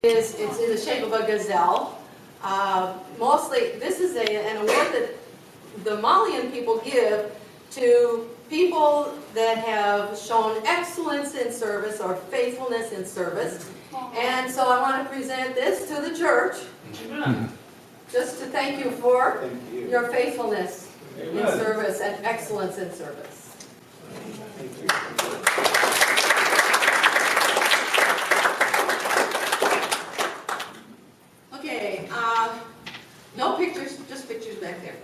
It's in the shape of a gazelle. Mostly, this is an award that the Malian people give to people that have shown excellence in service or faithfulness in service. And so I want to present this to the church, just to thank you for your faithfulness in service and excellence in service. Thank you. Okay, no pictures, just pictures back there.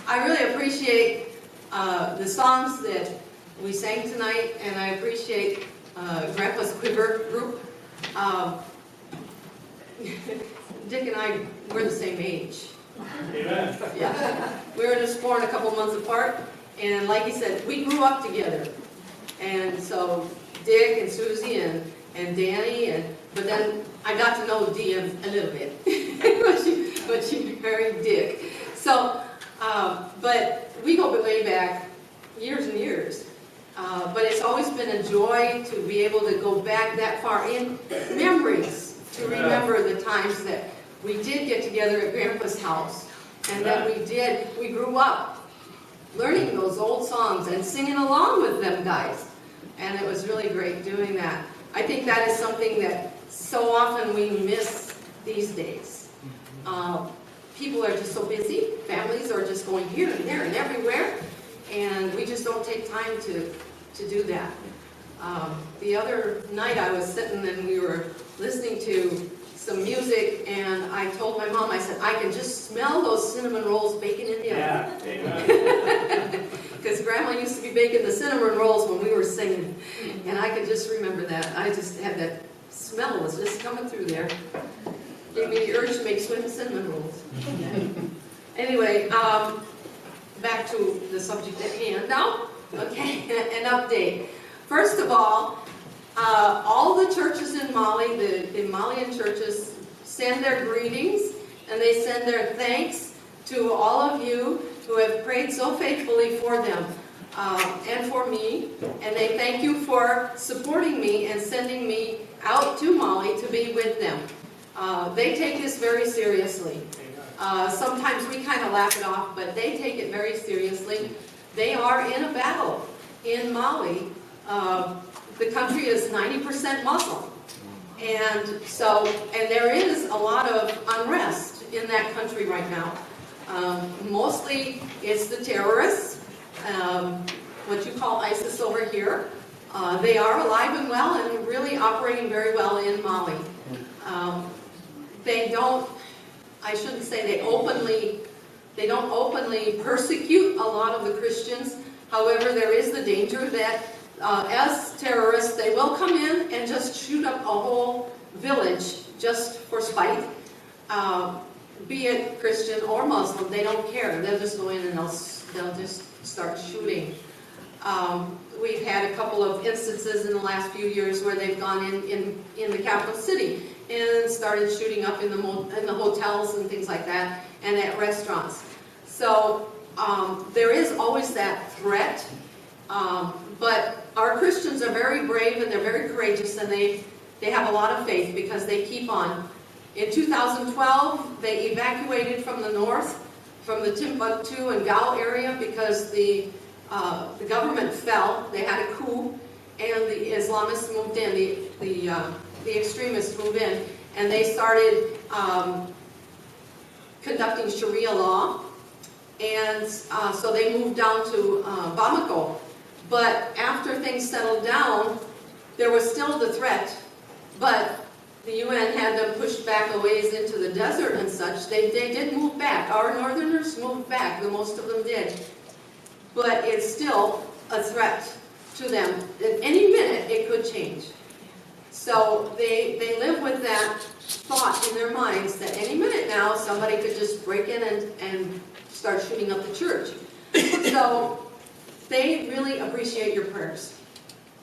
I really appreciate the songs that we sang tonight, and I appreciate Grandpa's Quiver group. Dick and I, we're the same age. Amen. Yeah, we were just born a couple months apart, and like he said, we grew up together. And so Dick and Susie and Danny, but then I got to know Dee a little bit when she married Dick. So, but we go way back years and years. But it's always been a joy to be able to go back that far in memories, to remember the times that we did get together at Grandpa's house, and that we grew up learning those old songs and singing along with them guys. And it was really great doing that. I think that is something that so often we miss these days. People are just so busy. Families are just going here and there and everywhere. And we just don't take time to do that. The other night I was sitting and we were listening to some music, and I told my mom, I said, I can just smell those cinnamon rolls baking in the oven. Because Grandma used to be baking the cinnamon rolls when we were singing, and I could just remember that. I just had that smell was just coming through there. Gave me the urge to make cinnamon rolls. Anyway, back to the subject at hand now. Okay, an update. First of all the churches in Mali, the Malian churches, send their greetings and they send their thanks to all of you who have prayed so faithfully for them and for me. And they thank you for supporting me and sending me out to Mali to be with them. They take this very seriously. Sometimes we kind of laugh it off, but they take it very seriously. They are in a battle in Mali. The country is 90% Muslim. And there is a lot of unrest in that country right now. Mostly it's the terrorists, what you call ISIS over here. They are alive and well and really operating very well in Mali. They don't, I shouldn't say they don't openly persecute a lot of the Christians. However, there is the danger that as terrorists, they will come in and just shoot up a whole village just for spite. Be it Christian or Muslim, they don't care. They'll just go in and they'll just start shooting. We've had a couple of instances in the last few years where they've gone in the capital city and started shooting up in the hotels and things like that, and at restaurants. So there is always that threat, but our Christians are very brave and they're very courageous, and they have a lot of faith because they keep on. In 2012, they evacuated from the north, from the Timbuktu and Gao area, because the government fell. They had a coup, and the Islamists moved in, the extremists moved in, and they started conducting Sharia law, and so they moved down to Bamako. But after things settled down, there was still the threat, but the UN had them pushed back a ways into the desert and such. They did move back. Our northerners moved back, the most of them did. But it's still a threat to them. At any minute, it could change. So they live with that thought in their minds that any minute now, somebody could just break in and start shooting up the church. So they really appreciate your prayers.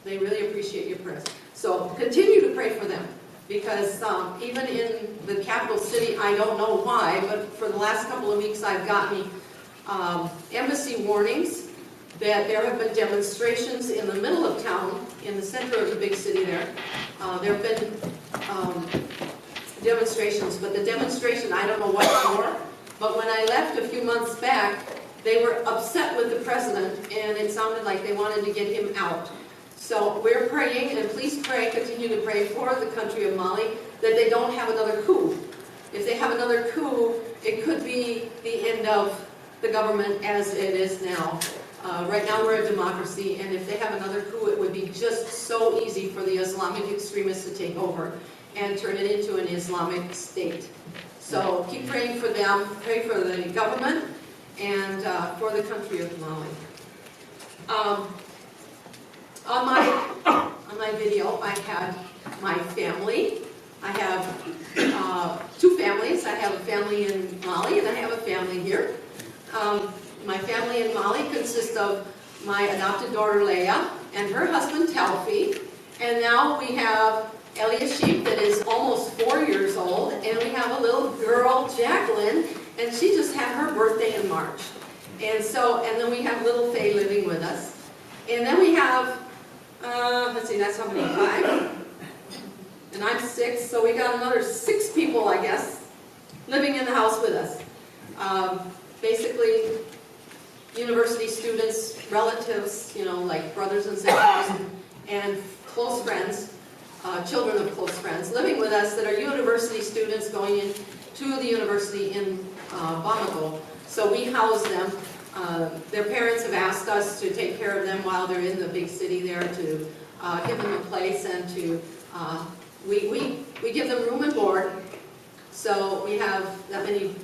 They really appreciate your prayers. So continue to pray for them, because even in the capital city, I don't know why, but for the last couple of weeks I've gotten embassy warnings that there have been demonstrations in the middle of town, in the center of the big city there, There have been demonstrations, but the demonstration, I don't know what for, but when I left a few months back, they were upset with the president, and it sounded like they wanted to get him out. So we're praying, and please pray, continue to pray for the country of Mali, that they don't have another coup. If they have another coup, it could be the end of the government as it is now. Right now we're a democracy, and if they have another coup, it would be just so easy for the Islamic extremists to take over and turn it into an Islamic state. So keep praying for them, pray for the government, and for the country of Mali. On my video, I had my family. I have two families. I have a family in Mali, and I have a family here. My family in Mali consists of my adopted daughter Leah and her husband Talfi, and now we have Eliashib that is almost 4 years old, and we have a little girl, Jacqueline, and she just had her birthday in March. And then we have little Faye living with us. And then we have, let's see, that's how many, 5? And I'm 6, so we got another 6 people, I guess, living in the house with us. Basically, university students, relatives, like brothers and sisters, and close friends, children of close friends, living with us that are university students going into the university in Bamako. So we house them. Their parents have asked us to take care of them while they're in the big city there, to give them a place, and to we give them room and board. So we have that many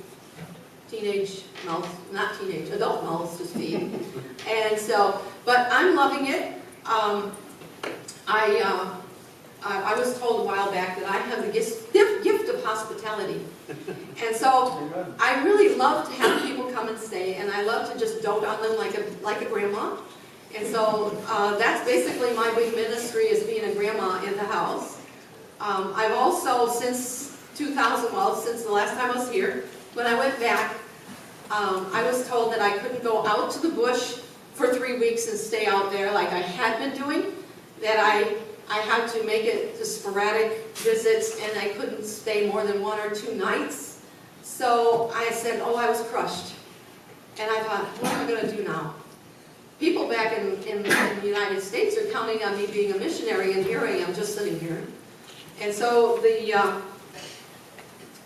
adult mouths to feed. And so, but I'm loving it. I was told a while back that I have the gift of hospitality. And so I really love to have people come and stay, and I love to just dote on them like a grandma. And so that's basically my big ministry, is being a grandma in the house. I've also, since 2000, since the last time I was here, when I went back, I was told that I couldn't go out to the bush for 3 weeks and stay out there like I had been doing, that I had to make it to sporadic visits, and I couldn't stay more than 1 or 2 nights. So I said, I was crushed. And I thought, what am I going to do now? People back in the United States are counting on me being a missionary, and here I am just sitting here. And so the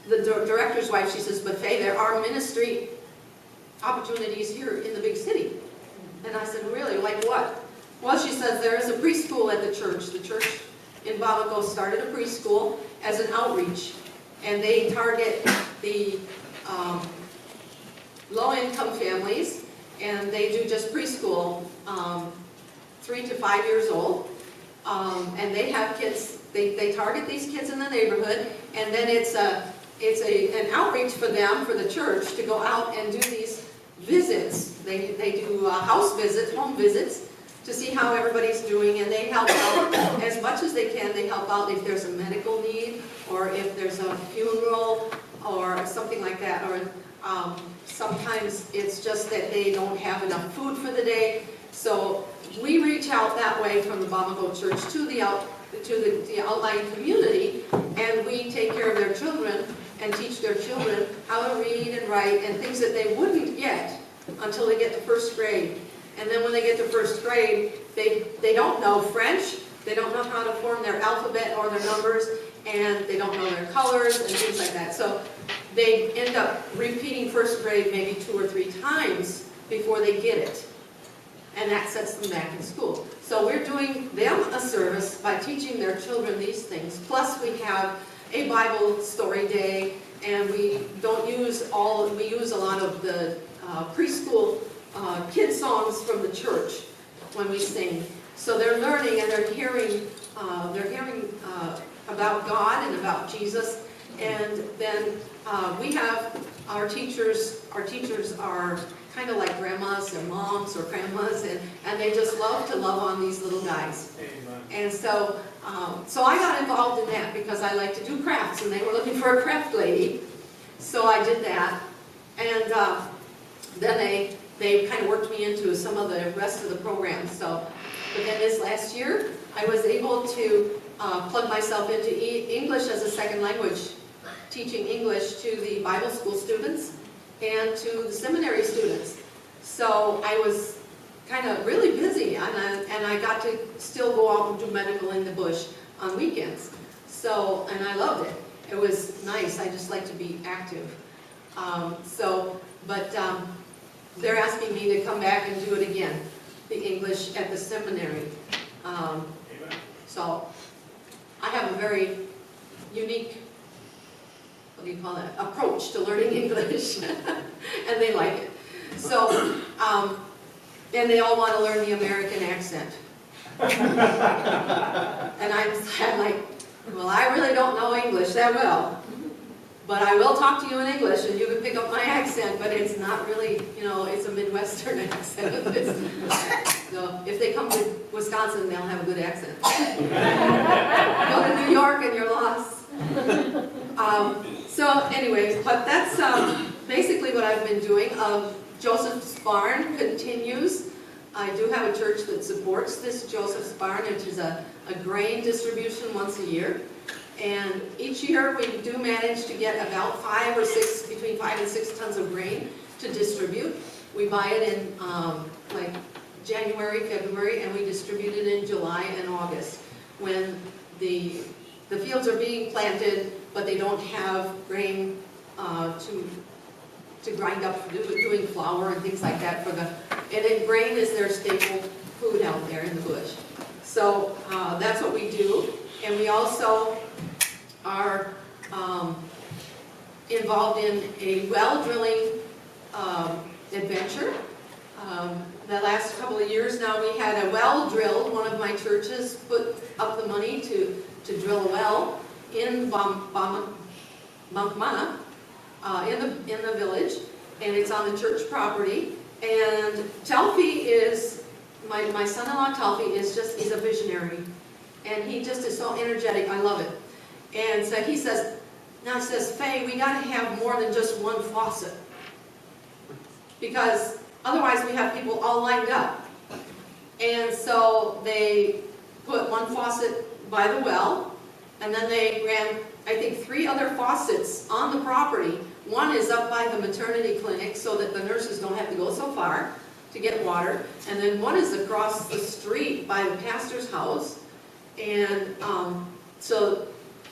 director's wife, she says, but Faye, there are ministry opportunities here in the big city. And I said, really? Like what? Well, she says there is a preschool at the church. The church in Bamako started a preschool as an outreach, and they target the low-income families, and they do just preschool, 3 to 5 years old, and they have kids. They target these kids in the neighborhood, and then it's an outreach for them, for the church, to go out and do these visits. They do house visits, home visits, to see how everybody's doing, and they help out as much as they can. They help out if there's a medical need, or if there's a funeral, or something like that. Or sometimes it's just that they don't have enough food for the day. So we reach out that way from the Bamako church to the outlying community, and we take care of their children and teach their children how to read and write and things that they wouldn't get until they get to 1st grade. And then when they get to 1st grade, they don't know French, they don't know how to form their alphabet or their numbers, and they don't know their colors and things like that. So they end up repeating 1st grade maybe 2 or 3 times before they get it. And that sets them back in school. So we're doing them a service by teaching their children these things. Plus we have a Bible story day, and we use a lot of the preschool kid songs from the church when we sing. So they're learning, and they're hearing about God and about Jesus. And then we have our teachers. Our teachers are kind of like grandmas or moms or grandmas, and they just love to love on these little guys. Amen. And so I got involved in that because I like to do crafts, and they were looking for a craft lady. So I did that, and then they kind of worked me into some of the rest of the programs. So, but then this last year, I was able to plug myself into English as a second language, teaching English to the Bible school students and to the seminary students. So I was kind of really busy, and I got to still go out and do medical in the bush on weekends. So, and I loved it. It was nice. I just like to be active. They're asking me to come back and do it again, the English at the seminary. So I have a very unique, what do you call that, approach to learning English, and they like it. So, and they all want to learn the American accent. And I'm like, well, I really don't know English that well, but I will talk to you in English and you can pick up my accent, but it's not really, it's a Midwestern accent. So if they come to Wisconsin, they'll have a good accent. Go to New York and you're lost. So anyways, but that's basically what I've been doing. Joseph's Barn continues. I do have a church that supports this Joseph's Barn, which is a grain distribution once a year. And each year we do manage to get about between 5 and 6 tons of grain to distribute. We buy it in like January, February, and we distribute it in July and August when the fields are being planted, but they don't have grain to grind up for doing flour and things like that and then grain is their staple food out there in the bush. So that's what we do. And we also are involved in a well drilling adventure. The last couple of years now we had a well drilled. One of my churches put up the money to drill a well in Bankmana, in the village, and it's on the church property. And Telfi is, my son-in-law Telfi he's a visionary. And he just is so energetic, I love it. And so he says, Faye, we got to have more than just one faucet. Because otherwise we have people all lined up. And so they put one faucet by the well, and then they ran, I think, 3 other faucets on the property. One is up by the Maternity Clinic so that the nurses don't have to go so far to get water. And then one is across the street by the pastor's house. And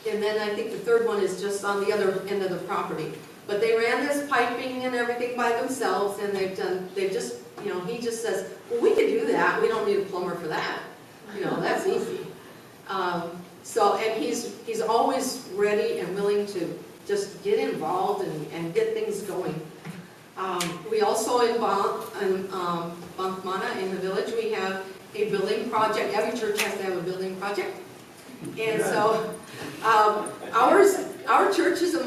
and then I think the third one is just on the other end of the property. But they ran this piping and everything by themselves, and he just says, well, we could do that. We don't need a plumber for that. That's easy. And he's always ready and willing to just get involved and get things going. We also in Bankmana, in the village, we have a building project. Every church has to have a building project. And so our church is a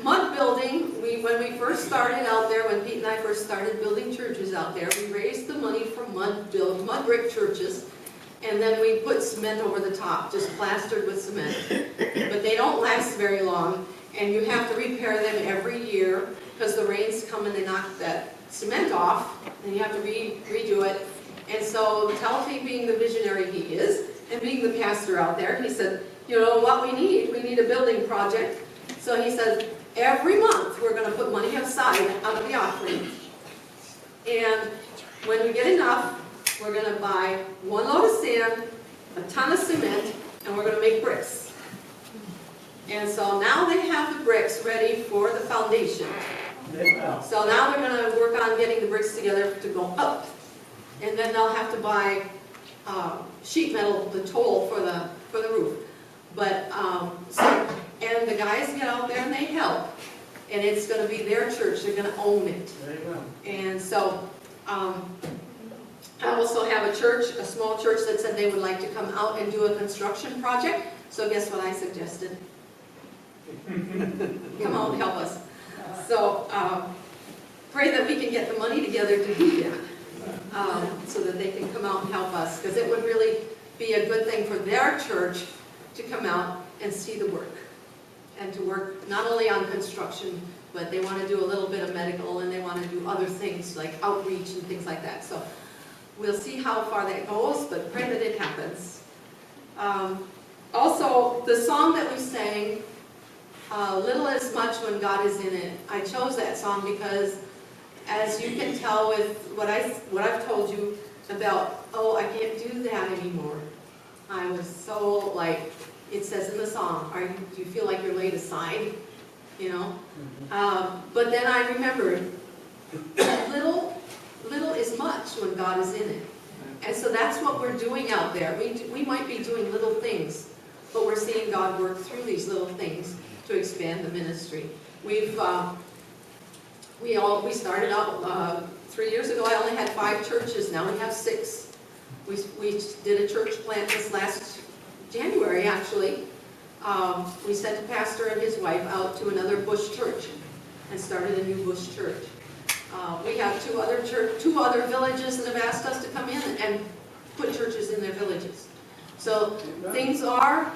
mud building. When we first started out there, when Pete and I first started building churches out there, we raised the money for mud brick churches, and then we put cement over the top, just plastered with cement. But they don't last very long, and you have to repair them every year because the rains come and they knock that cement off, and you have to redo it. And so Telfi, being the visionary he is, and being the pastor out there, he said, what we need a building project. So he said, every month we're going to put money aside out of the offering. And when we get enough, we're going to buy 1 load of sand, a ton of cement, and we're going to make bricks. And so now they have the bricks ready for the foundation. So now they're going to work on getting the bricks together to go up. And then they'll have to buy sheet metal, the toll for the roof. But and the guys get out there and they help, and it's going to be their church. They're going to own it. And so I also have a small church that said they would like to come out and do a construction project. So guess what I suggested? Come out and help us. So pray that we can get the money together to do that, so that they can come out and help us, because it would really be a good thing for their church to come out and see the work, and to work not only on construction, but they want to do a little bit of medical, and they want to do other things like outreach and things like that. So we'll see how far that goes, but pray that it happens. Also, the song that we sang, Little is Much When God is in It, I chose that song because, as you can tell with what I've told you about, oh, I can't do that anymore. I was so, like, it says in the song, do you feel like you're laid aside? You know? But then I remembered, little is much when God is in it. And so that's what we're doing out there. We might be doing little things, but we're seeing God work through these little things to expand the ministry. We started out 3 years ago. I only had 5 churches. Now we have 6. We did a church plant this last January, actually. We sent a pastor and his wife out to another bush church and started a new bush church. We have 2 other villages that have asked us to come in and put churches in their villages. So things are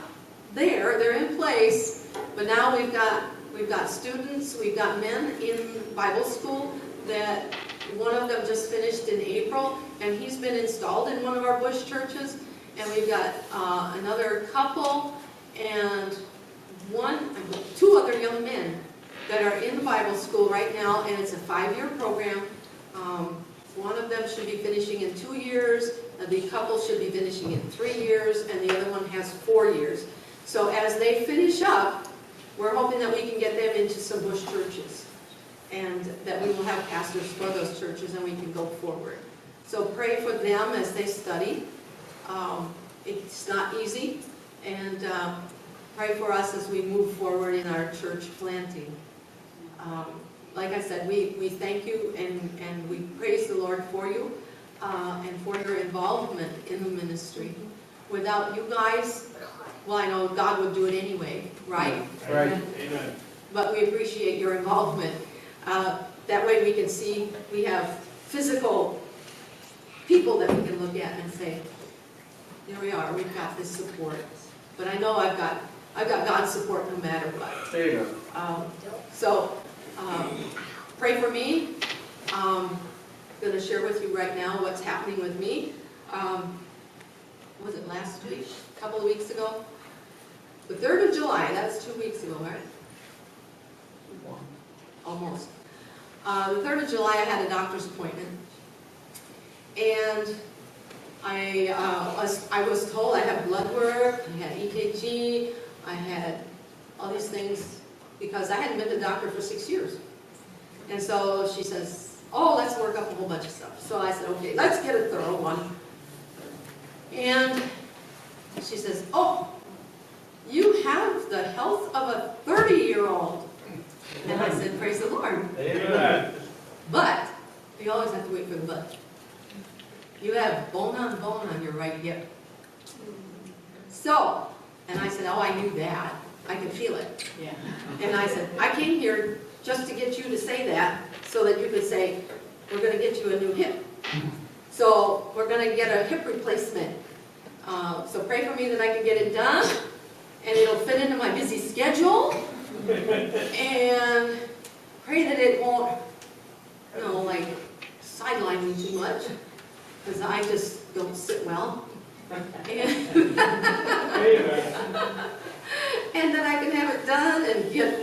there, they're in place, but now we've got students, we've got men in Bible school that one of them just finished in April, and he's been installed in one of our bush churches, and we've got another couple and 2 other young men that are in the Bible school right now, and it's a 5-year program. One of them should be finishing in 2 years, the couple should be finishing in 3 years, and the other one has 4 years. So as they finish up, we're hoping that we can get them into some bush churches, and that we will have pastors for those churches, and we can go forward. So pray for them as they study. It's not easy, and pray for us as we move forward in our church planting. Like I said, we thank you and we praise the Lord for you and for your involvement in the ministry. Without you guys, well, I know God would do it anyway, right? Right. Amen. But we appreciate your involvement. That way we can see we have physical people that we can look at and say, there we are, we've got this support. But I know I've got God's support no matter what. There you go. So pray for me. I'm going to share with you right now what's happening with me. Was it last week? A couple of weeks ago? The 3rd of July, that's 2 weeks ago, right? Almost. The 3rd of July, I had a doctor's appointment. And I was told I had blood work, I had EKG, I had all these things, because I hadn't been to the doctor for 6 years. And so she says, oh, let's work up a whole bunch of stuff. So I said, okay, let's get a thorough one. And she says, oh, you have the health of a 30-year-old. And I said, praise the Lord. Amen. But you always have to wait for the but. You have bone on your right hip. So, and I said, oh, I knew that. I could feel it. Yeah. And I said, I came here just to get you to say that so that you could say, we're going to get you a new hip. So we're going to get a hip replacement. So pray for me that I can get it done, and it'll fit into my busy schedule. And pray that it won't, like sideline me too much, because I just don't sit well. And then I can have it done and get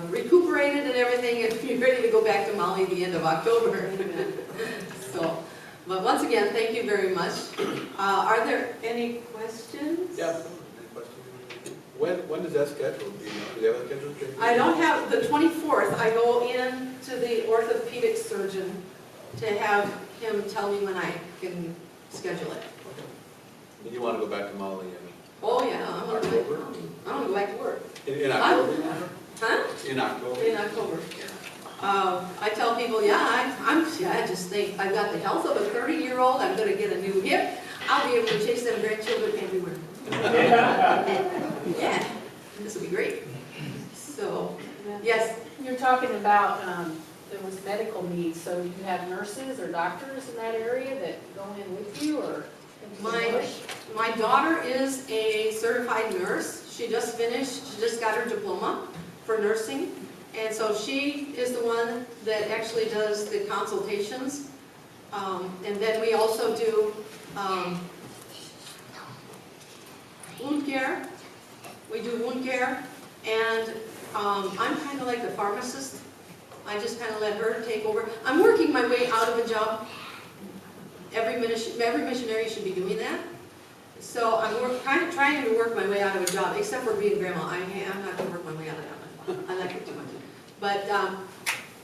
recuperated and everything and be ready to go back to Mali at the end of October. So, but once again, thank you very much. Are there any questions? Yeah. Any questions? When is that scheduled? Do you know? Do they have a schedule? I don't have, the 24th, I go in to the orthopedic surgeon to have him tell me when I can schedule it. And you want to go back to Mali Oh yeah, I'm gonna October? go back to work. In October? Huh? In October? In October. I tell people, yeah, I just think I've got the health of a 30-year-old. I'm going to get a new hip. I'll be able to chase them grandchildren everywhere. Yeah, this will be great. So, yes. You're talking about there was medical needs, so you have nurses or doctors in that area that go in with you, or? My daughter is a certified nurse. She just finished. She just got her diploma for nursing. And so she is the one that actually does the consultations. And then we also do wound care. We do wound care, and I'm kind of like the pharmacist. I just kind of let her take over. I'm working my way out of a job. Every missionary should be doing that. So I'm kind of trying to work my way out of a job, except for being grandma. I'm not going to work my way out of that one. I like it too much. But,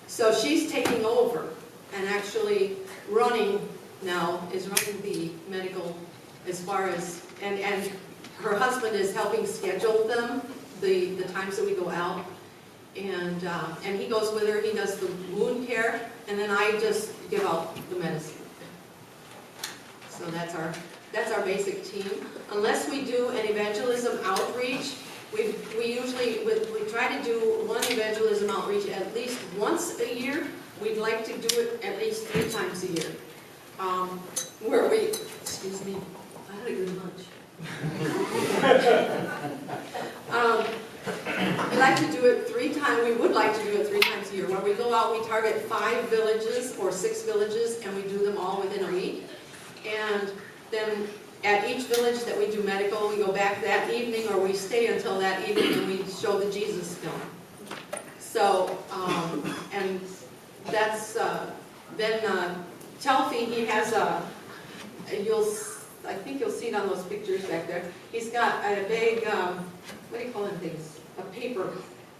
so she's taking over and actually running now, is running the medical as far as, and her husband is helping schedule them, the times that we go out. And he goes with her, he does the wound care, and then I just give out the medicine. So that's our basic team. Unless we do an evangelism outreach, we try to do one evangelism outreach at least once a year. We'd like to do it at least 3 times a year. Where we, excuse me, I had a good lunch. We like to do it 3 times. We would like to do it 3 times a year. When we go out, we target 5 villages or 6 villages, and we do them all within a week. And then at each village that we do medical, we go back that evening, or we stay until that evening, and we show the Jesus film. So, and that's then Telfie. He has I think you'll see it on those pictures back there. He's got a big, what do you call them things? A paper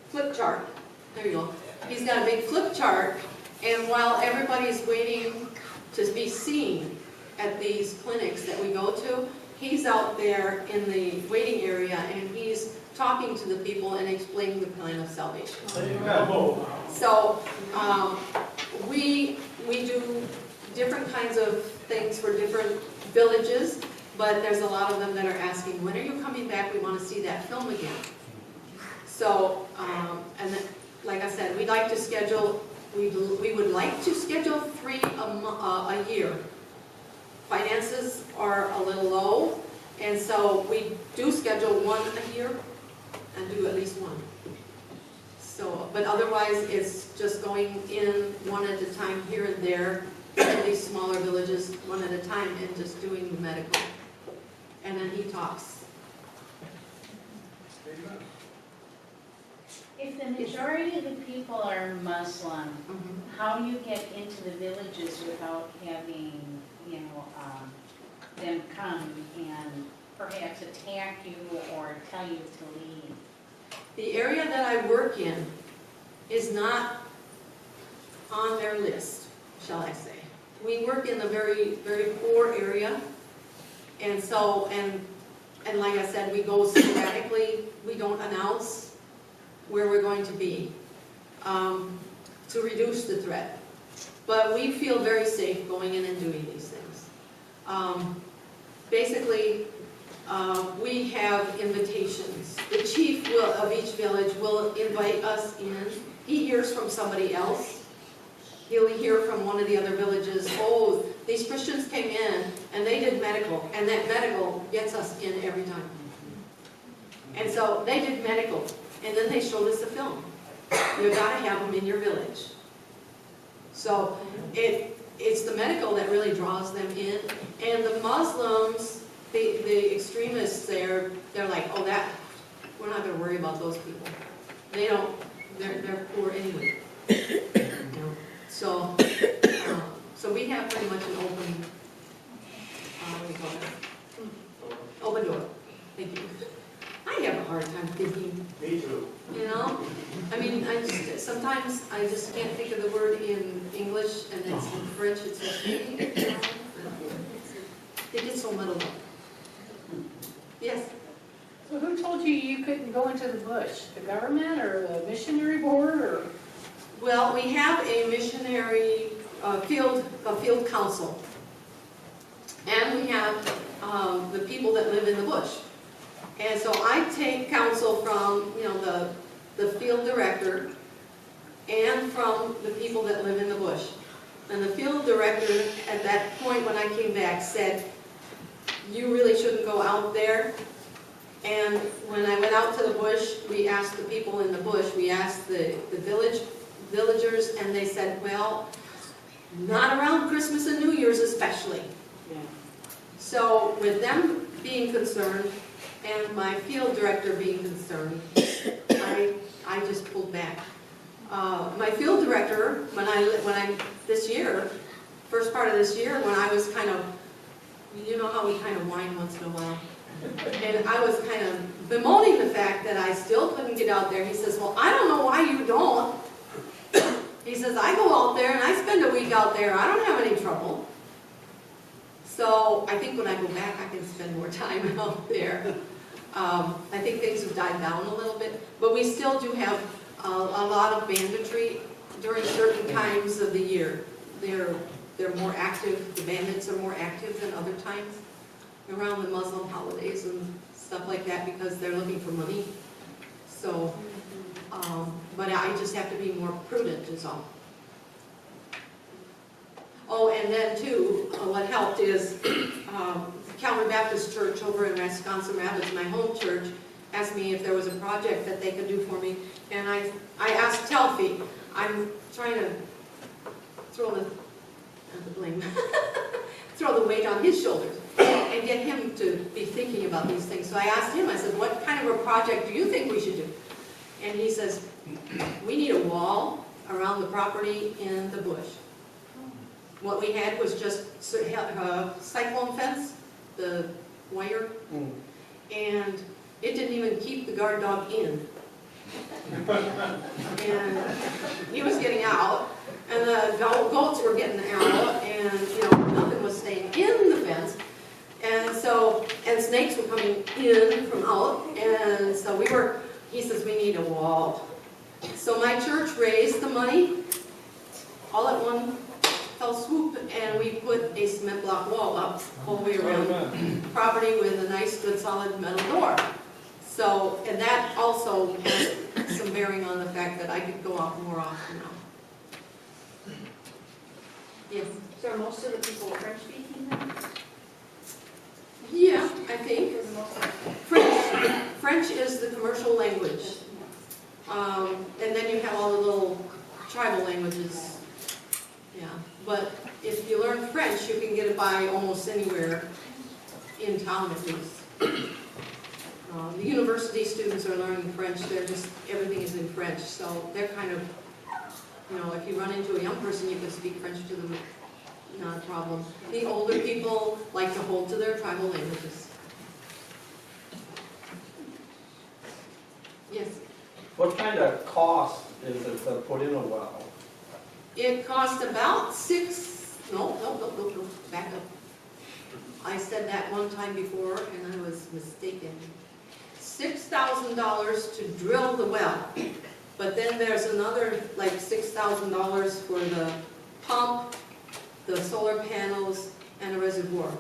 flip chart. There you go. He's got a big flip chart, and while everybody's waiting to be seen at these clinics that we go to, he's out there in the waiting area, and he's talking to the people and explaining the plan of salvation. So we do different kinds of things for different villages, but there's a lot of them that are asking, when are you coming back? We want to see that film again. So, and then, like I said, we'd like to schedule, we would like to schedule 3 a year. Finances are a little low, and so we do schedule 1 a year and do at least 1. So, but otherwise it's just going in 1 at a time here and there, in these smaller villages, 1 at a time, and just doing the medical. And then he talks. If the majority of the people are Muslim, how do you get into the villages without having, them come and perhaps attack you or tell you to leave? The area that I work in is not on their list, shall I say. We work in a very, very poor area, and so, and like I said, we go sporadically. We don't announce where we're going to be to reduce the threat. But we feel very safe going in and doing these things. Basically, we have invitations. The chief of each village will invite us in. He hears from somebody else. He'll hear from one of the other villages, oh, these Christians came in and they did medical, and that medical gets us in every time. And so they did medical, and then they showed us the film. You've got to have them in your village. So it's the medical that really draws them in. And the Muslims, the extremists there, they're like, oh, we're not going to worry about those people. They don't, they're poor anyway. So, so we have pretty much an open, what do you call it? Open door. Thank you. I have a hard time thinking. Me too. I mean, sometimes I just can't think of the word in English, and it's in French, it's in They get so muddled up. Yes? So who told you you couldn't go into the bush? The government or the missionary board or? Well, we have a missionary field council, and we have the people that live in the bush. And so I take counsel from, the field director and from the people that live in the bush. And the field director at that point when I came back said, you really shouldn't go out there. And when I went out to the bush, we asked the people in the bush, we asked the villagers, and they said, well, not around Christmas and New Year's especially. Yeah. So with them being concerned, and my field director being concerned, I just pulled back. My field director, this year, first part of this year, when I was kind of, you know how we kind of whine once in a while, and I was kind of bemoaning the fact that I still couldn't get out there. He says, well, I don't know why you don't. He says, I go out there and I spend a week out there. I don't have any trouble. So I think when I go back, I can spend more time out there. I think things have died down a little bit, but we still do have a lot of banditry during certain times of the year. They're more active, the bandits are more active than other times around the Muslim holidays and stuff like that because they're looking for money. So, but I just have to be more prudent is all. Oh, and then too, what helped is Calvary Baptist Church over in Wisconsin Rapids, my home church, asked me if there was a project that they could do for me. And I asked Telfie, I'm trying to throw the blame, throw the weight on his shoulders and get him to be thinking about these things. So I asked him, I said, what kind of a project do you think we should do? And he says, we need a wall around the property in the bush. What we had was just cyclone fence, the wire, and it didn't even keep the guard dog in. And he was getting out, and the goats were getting out, and nothing was staying in the fence. And so, and snakes were coming in from out, and so he says, we need a wall. So my church raised the money all at one fell swoop, and we put a cement block wall up all the way around the property with a nice, good, solid metal door. So, and that also has some bearing on the fact that I could go out more often now. Yes? So are most of the people French speaking then? Yeah, I think. For the most part? French is the commercial language. And then you have all the little tribal languages. Yeah, but if you learn French, you can get it by almost anywhere in town at least. The university students are learning French. Everything is in French, so they're kind of, if you run into a young person, you can speak French to them, not a problem. The older people like to hold to their tribal languages. Yes? What kind of cost is it to put in a well? It cost about no, back up. I said that one time before and I was mistaken. $6,000 to drill the well, but then there's another like $6,000 for the pump, the solar panels, and a reservoir.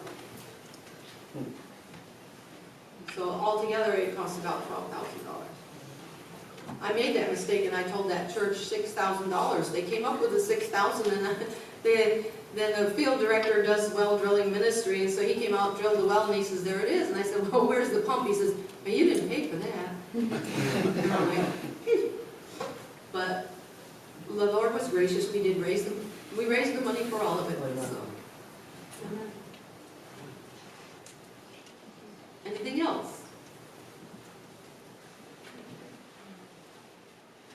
So altogether it costs about $12,000. I made that mistake and I told that church $6,000. They came up with the $6,000 and then the field director does well drilling ministry, and so he came out, drilled the well, and he says, there it is. And I said, well, where's the pump? He says, well, you didn't pay for that. But the Lord was gracious. We raised the money for all of it. So. Anything else?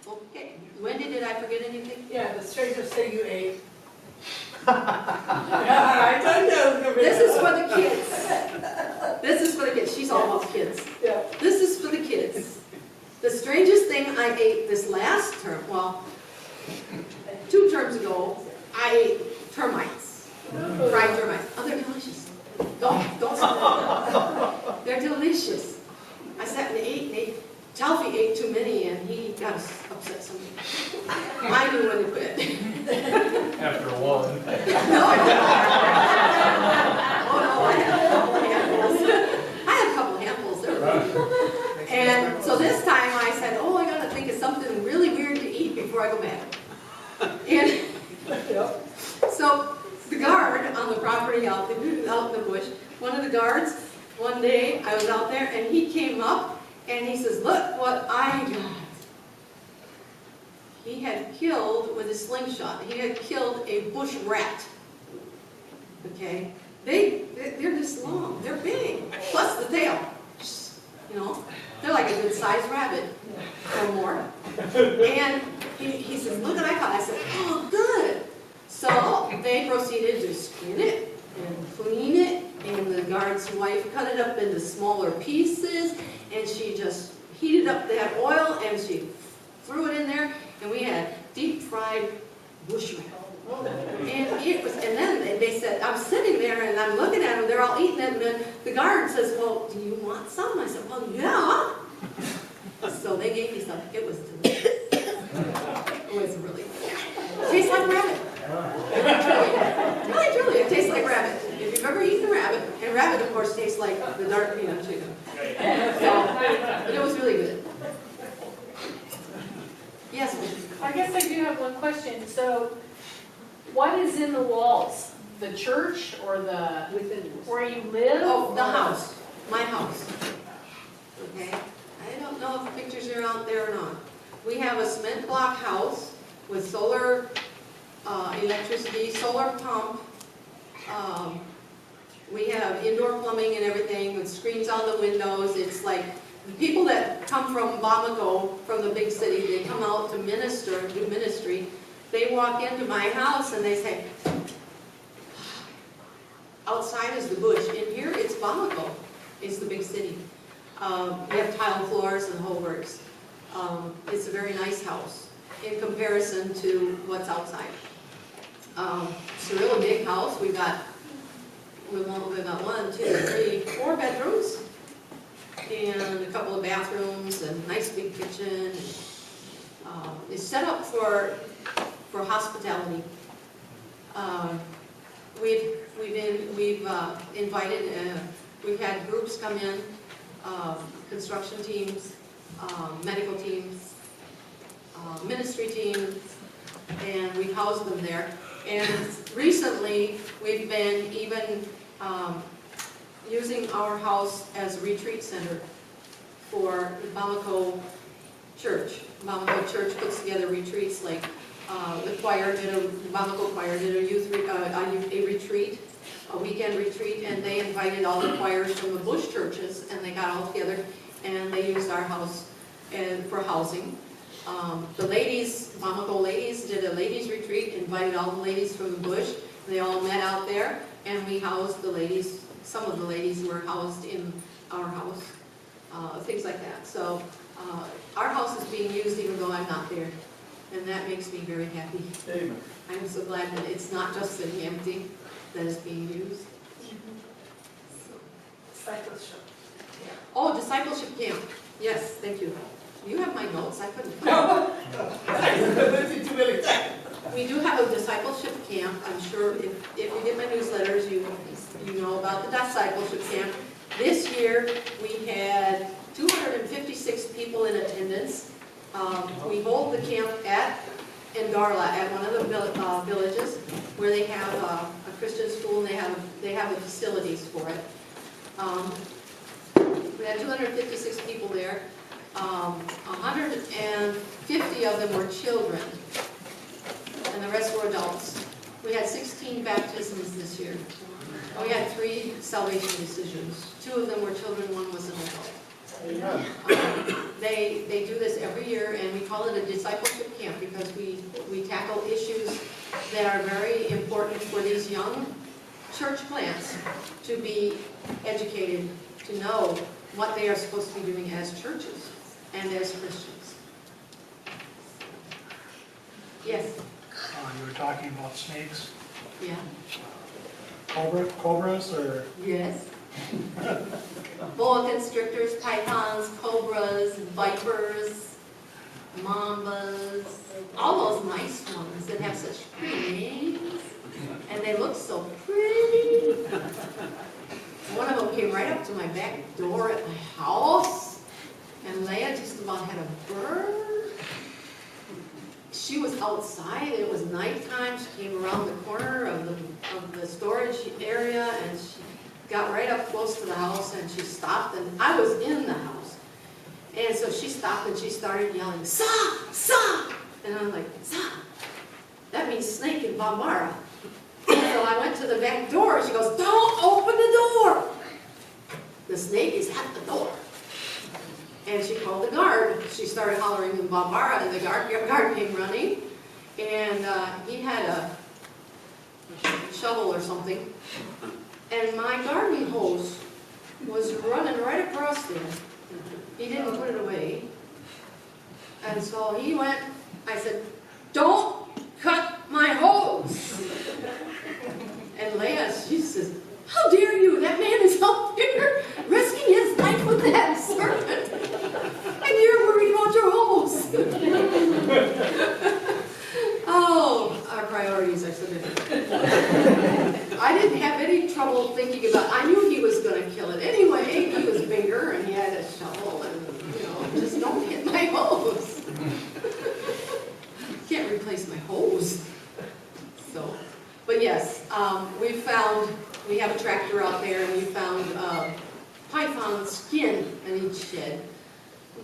Okay. Wendy, did I forget anything? Yeah, the strangest thing you ate. I told you I was gonna be. This is for the kids. This is for the kids. She's all about kids. Yeah. This is for the kids. The strangest thing I ate this last term, 2 terms ago, I ate termites. Fried termites. Oh, they're delicious. Don't stop. They're delicious. I sat and ate. Talfie ate too many and he got upset something. I knew when to quit. After one. No. Oh no, I had a couple of handfuls. They were really good. And so this time I said, I gotta think of something really weird to eat before I go back. And so the guard on the property out in the bush, one of the guards, one day I was out there and he came up and he says, look what I got. He had killed, with his slingshot, he had killed a bush rat. Okay? They're this long, they're big, plus the tail. you know? They're like a good sized rabbit or more. And he says, look what I caught. I said, oh, good. So they proceeded to skin it and clean it, and the guard's wife cut it up into smaller pieces, and she just heated up that oil, and she threw it in there, and we had deep fried bushmeat. And it was, and then they said, I'm sitting there and I'm looking at them, they're all eating it, and then the guard says, well, do you want some? I said, well, yeah. So they gave me some. It was delicious. It was really good. It tastes like rabbit. Really, truly, it tastes like rabbit. If you've ever eaten rabbit, and rabbit, of course, tastes like the dark peanut chicken. So, but it was really good. Yes, ma'am. I guess I do have one question. So, what is in the walls? The church or the, where you live? Oh, the house, my house. Okay, I don't know if pictures are out there or not. We have a cement block house with solar electricity, solar pump. We have indoor plumbing and everything with screens on the windows. It's like the people that come from Bamako, from the big city, they come out to minister, do ministry. They walk into my house and they say, outside is the bush. In here, it's Bamako. It's the big city. We have tile floors and the whole works. It's a very nice house in comparison to what's outside. It's a really big house. We've got 1, 2, 3, 4 bedrooms and a couple of bathrooms and a nice big kitchen. It's set up for hospitality. We've invited, we've had groups come in, construction teams, medical teams, ministry teams, and we've housed them there. And recently, we've been even using our house as a retreat center for the Bamako Church. Bamako Church puts together retreats like the Bamako choir did a retreat, a weekend retreat, and they invited all the choirs from the bush churches, and they got all together, and they used our house for housing. The ladies, Bamako ladies, did a ladies retreat, invited all the ladies from the bush. They all met out there, and we housed the ladies. Some of the ladies were housed in our house, things like that. So our house is being used even though I'm not there, and that makes me very happy. Amen. I'm so glad that it's not just sitting empty, that it's being used. Discipleship. Oh, Discipleship Camp. Yes, thank you. You have my notes. I couldn't find No, that's too many times. We do have a discipleship camp. I'm sure if you get my newsletters, you know about the discipleship camp. This year, we had 256 people in attendance. We hold the camp at Ndarla, at one of the villages, where they have a Christian school, and they have the facilities for it. We had 256 people there. 150 of them were children, and the rest were adults. We had 16 baptisms this year. We had 3 salvation decisions. 2 of them were children, 1 was an adult. Amen. They do this every year, and we call it a discipleship camp because we tackle issues that are very important for these young church plants to be educated, to know what they are supposed to be doing as churches and as Christians. Yes? You were talking about snakes, Yeah? cobras, or? Yes. Boa constrictors, pythons, cobras, vipers, mambas, all those nice ones that have such pretty names, and they look so pretty. One of them came right up to my back door at my house, and Leah just about had a bird. She was outside, it was nighttime, she came around the corner of the storage area, and she got right up close to the house, and she stopped, and I was in the house. And so she stopped, and she started yelling, "Sa! Sa!" And I'm like, "Sa! That means snake in Bambara." So I went to the back door, and she goes, "Don't open the door! The snake is at the door." And she called the guard. She started hollering in Bambara, and the guard came running. And he had a shovel or something. And my gardening hose was running right across there. He didn't put it away. And so he went, I said, "Don't cut my hose." And Leah, she says, "How dare you? That man is out there risking his life with that serpent. And you're worried about your hose." Oh, our priorities are so different. I didn't have any trouble thinking about, I knew he was going to kill it anyway. He was bigger and he had a shovel and, just don't hit my hose. Can't replace my hose. So, but yes, we have a tractor out there and we found python skin in each shed.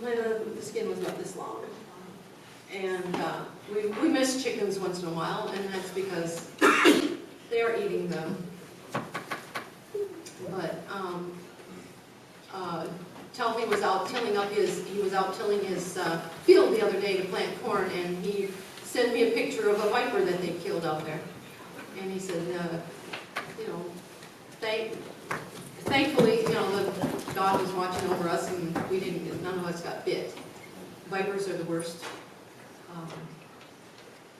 The skin was about this long. And we miss chickens once in a while, and that's because they're eating them. But Telfie was out tilling his field the other day to plant corn, and he sent me a picture of a viper that they killed out there. And he said, thankfully, the God was watching over us, and none of us got bit. Vipers are the worst.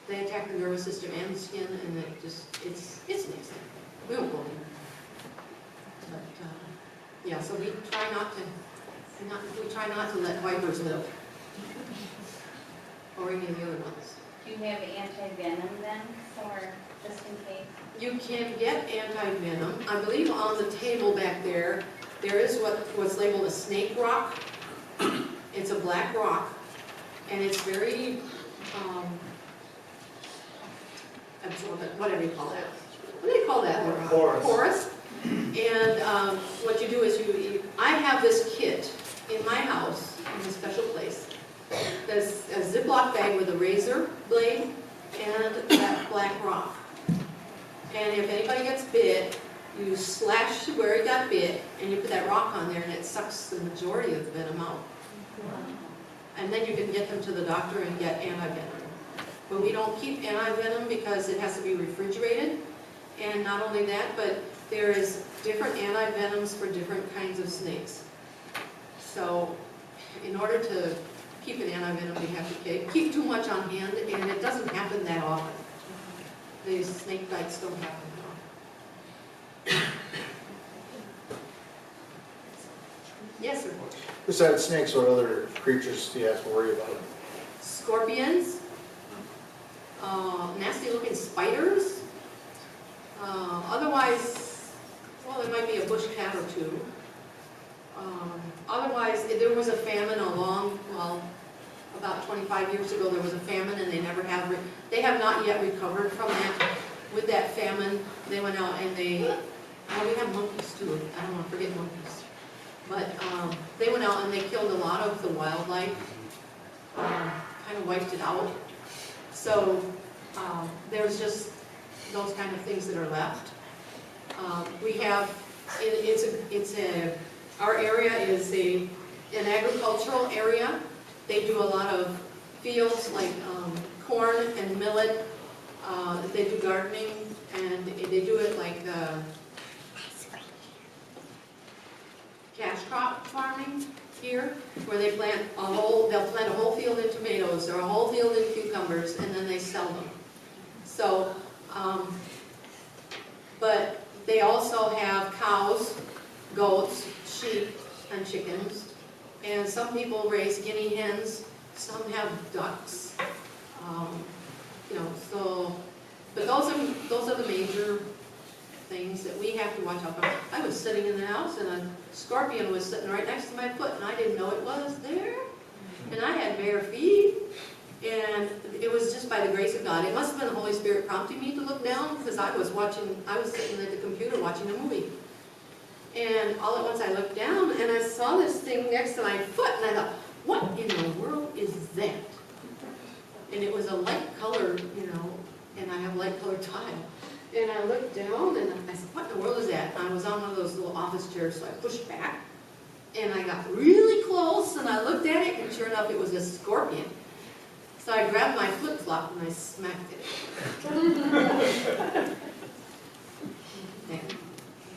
They attack the nervous system and the skin, and it's nasty. We won't go there. But yeah, so we try not to let vipers live, or any of the other ones. Do you have anti-venom then, for just in case? You can get anti-venom. I believe on the table back there is what's labeled a snake rock. It's a black rock, and it's very absorbent, whatever you call that. What do you call that? Porous. And what you do is I have this kit in my house, in a special place. There's a Ziploc bag with a razor blade and that black rock. And if anybody gets bit, you slash where it got bit, and you put that rock on there, and it sucks the majority of the venom out. And then you can get them to the doctor and get anti-venom. But we don't keep anti-venom because it has to be refrigerated. And not only that, but there is different anti-venoms for different kinds of snakes. So in order to keep an anti-venom, we have to keep too much on hand, and it doesn't happen that often. These snake bites don't happen that often. Yes, sir. Besides snakes, what other creatures do you have to worry about? Scorpions, nasty looking spiders. Otherwise, well, there might be a bush cat or two. Otherwise, there was a famine about 25 years ago, there was a famine, and they have not yet recovered from that. With that famine, they went out and we have monkeys too. I don't want to forget monkeys. But they went out and they killed a lot of the wildlife, kind of wiped it out. So there's just those kind of things that are left. We have, our area is an agricultural area. They do a lot of fields like corn and millet. They do gardening, and they do it like cash crop farming here, where they'll plant a whole field in tomatoes or a whole field in cucumbers, and then they sell them. So, but they also have cows, goats, sheep, and chickens. And some people raise guinea hens, some have ducks. But those are the major things that we have to watch out for. I was sitting in the house and a scorpion was sitting right next to my foot, and I didn't know it was there. And I had bare feet, and it was just by the grace of God. It must have been the Holy Spirit prompting me to look down, because I was sitting at the computer watching a movie. And all at once I looked down and I saw this thing next to my foot, and I thought, what in the world is that? And it was a light color, and I have light colored tile. And I looked down and I said, what in the world is that? And I was on one of those little office chairs, so I pushed back. and I got really close, and I looked at it, and sure enough, it was a scorpion. So I grabbed my flip-flop and I smacked it.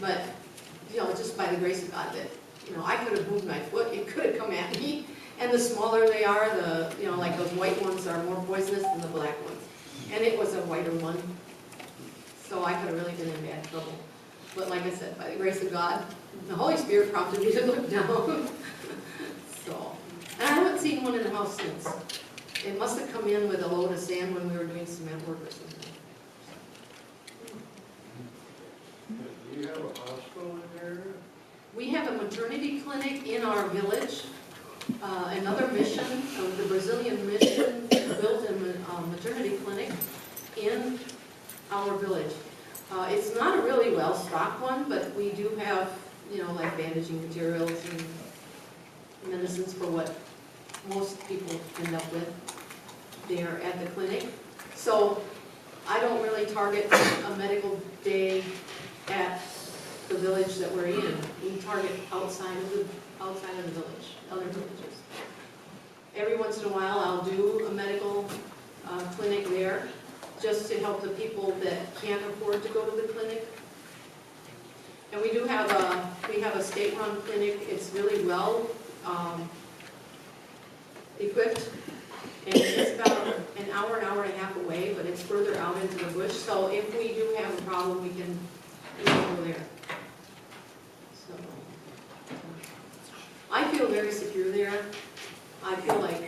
But, just by the grace of God, that, I could have moved my foot, it could have come at me. And the smaller they are, like those white ones are more poisonous than the black ones. And it was a whiter one. So I could have really been in bad trouble. But like I said, by the grace of God, the Holy Spirit prompted me to look down. So, and I haven't seen one in the house since. It must have come in with a load of sand when we were doing cement work or something. Do you have a hospital in there? We have a maternity clinic in our village. Another mission, the Brazilian mission, built a maternity clinic in our village. It's not a really well-stocked one, but we do have, like bandaging materials and medicines for what most people end up with there at the clinic. So I don't really target a medical day at the village that we're in. We target outside of the village, other villages. Every once in a while, I'll do a medical clinic there, just to help the people that can't afford to go to the clinic. And we do have a state-run clinic. It's really well equipped, and it's about an hour and a half away, but it's further out into the bush. So if we do have a problem, we can go there. So I feel very secure there. I feel like,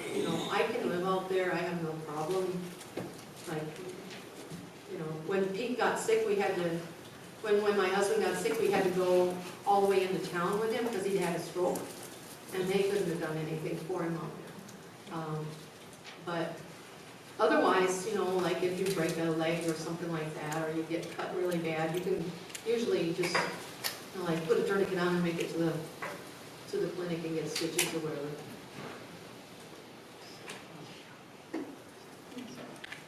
I can live out there. I have no problem. Like, when Pete got sick, we had to, when my husband got sick, we had to go all the way into town with him because he'd had a stroke. And they couldn't have done anything for him out there. But otherwise, like if you break a leg or something like that, or you get cut really bad, you can usually just, like put a tourniquet on and make it to the clinic and get stitches or whatever.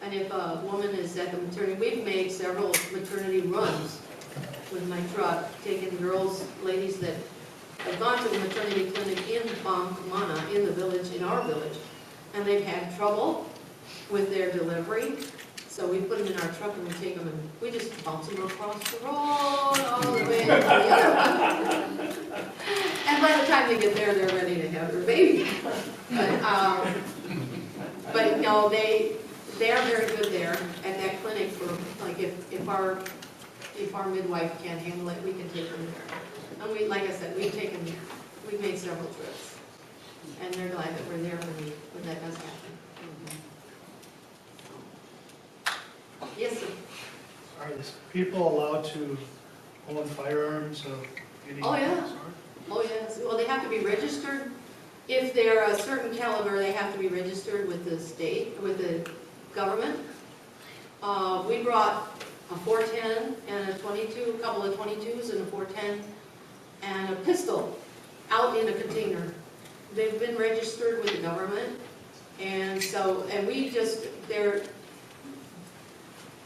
And if a woman is at the maternity, we've made several maternity runs with my truck, taking ladies that have gone to the maternity clinic in Bangmana, in the village, in our village, and they've had trouble with their delivery. So we put them in our truck and we take them and we just bounce them across the road all the way to the other one. And by the time they get there, they're ready to have their baby. But they are very good there at that clinic for, like, if our midwife can't handle it, we can take them there. And we, like I said, we've made several trips. And they're glad that we're there when that does happen. Yes, sir. Are these people allowed to own firearms of any Oh, yeah. sort? Oh, yes. Well, they have to be registered. If they're a certain caliber, they have to be registered with the state, with the government. We brought a .410 and a .22, a couple of .22s and a .410 and a pistol out in a container. They've been registered with the government, and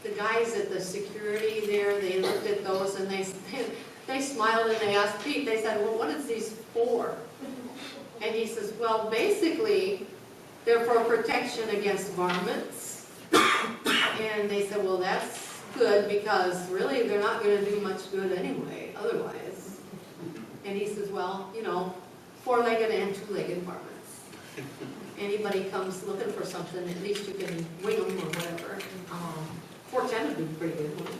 the guys at the security there, they looked at those and they smiled and they asked Pete, they said, well, what is these for? And he says, well, basically, they're for protection against varmints. And they said, well, that's good because really they're not going to do much good anyway, otherwise. And he says, well, four-legged and two-legged varmints. Anybody comes looking for something, at least you can wing them or whatever. .410 would be pretty good.